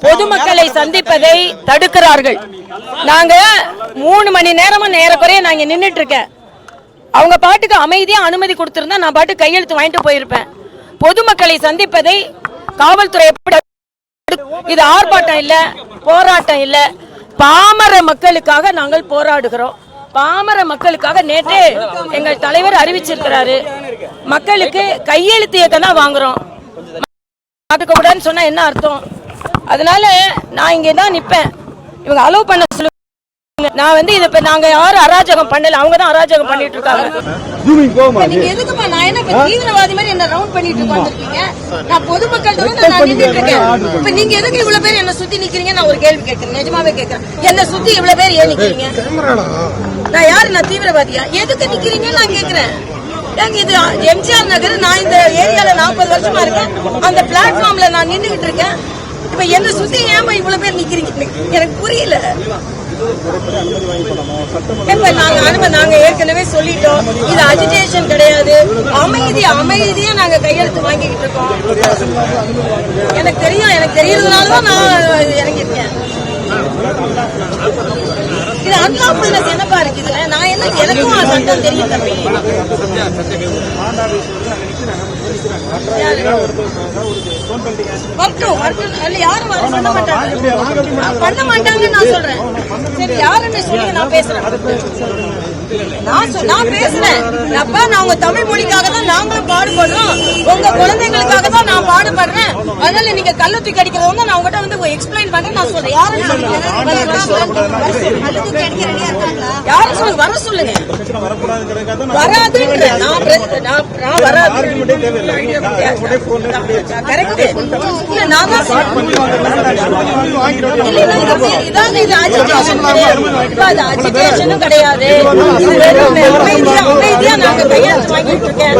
பொதுமக்களை சந்திப்பதை தடுக்கிறார்கள். நாங்க 3 மணி நேரமா நேரக்குறைய நாங்க நின்றுட்டு இருக்கேன். அவங்க பாட்டுக்கு அமைதியா அனுமதி கொடுத்திருந்தா நான் பாட்டு கையெழுத்து வாங்கிட்டு போயிருப்பேன். பொதுமக்களை சந்திப்பதை காவல்துறை இது ஆர்ப்பாட்டம் இல்ல, போராட்டம் இல்ல, பாமர மக்களுக்காக நாங்கள் போராடுகிறோம். பாமர மக்களுக்காக நேற்றே எங்கள் தலைவர் அறிவிச்சிருக்கிறாரு, மக்களுக்கு கையெழுத்து இயக்கம் தான் வாங்குறோம். கூடாதுன்னு சொன்னா என்ன அர்த்தம்? அதனால நான் இங்கே தான் நிப்பேன். இவங்க அலோவ் பண்ண சொல்லுங்க. நான் வந்து இத நாங்க யாரும் அராஜகம் பண்ணல, அவங்க தான் அராஜகம் பண்ணிட்டு இருக்காங்க. நீங்க எதுக்குமா நான் என்ன தீவிரவாதி மாதிரி என்ன ரவுண்ட் பண்ணிட்டு உட்கார்ந்திருக்கீங்க? நான் பொதுமக்கள் நான் நின்னுட்டு இருக்கேன். இப்ப நீங்க எதுக்கு இவ்வளவு பேர் என்ன சுத்தி நிக்கிறீங்க? நான் ஒரு கேள்வி கேட்கிறேன், நிஜமாவே கேட்கிறேன். என்ன சுத்தி இவ்வளவு பேர் ஏன் நிக்கிறீங்க? நான் யாரு? நான் தீவிரவாதியா? எதுக்கு நிக்கிறீங்க நான் கேட்கிறேன். இது எம்ஜிஆர் நகர். நான் இந்த ஏரியால 40 வருஷமா இருக்கேன். அந்த பிளாட்ஃபார்ம்ல நான் நின்னுகிட்டு இருக்கேன். இப்ப என்ன சுத்தி ஏன் இவ்வளவு பேர் நிக்கிறீங்க? எனக்கு புரியல. நாங்க ஏற்கனவே சொல்லிட்டோம், இது அஜிடேஷன் கிடையாது. அமைதியா நாங்க கையெழுத்து வாங்கிட்டு இருக்கோம். எனக்கு தெரியும், எனக்கு தெரியறதுனாலதான் நான் இறங்கிருக்கேன். இது அன்லாஃபுல்னஸ் என்னப்பா இருக்குது? நான் என்ன, எனக்கும் சட்டம் தெரியும் தம்பி. யாரும் பண்ண மாட்டாங்கன்னு நான் சொல்றேன். சரி, யாருன்னு சொல்லி நான் பேசுறேன். நான் பேசுறேன். அப்பா, நான் உங்க தமிழ் மொழிக்காக தான் நாங்களும் பாடுபடுறோம். உங்க குழந்தைங்களுக்காக தான் நான் பாடுபடுறேன். அதனால நீங்க கள்ள தூக்கி அடிக்கிறது வந்து நான் உங்ககிட்ட வந்து எக்ஸ்பிளைன் பண்றேன். நான் சொல்றேன், யாரும் யாரும் சொல்லுங்க, வர சொல்லுங்க. வராதுன்ற நான் வராது. கரெக்ட். நான் தான் அஜிடேஷனும் கிடையாது. அமைதியா நாங்க கையெழுத்து வாங்கிட்டு இருக்கேன்.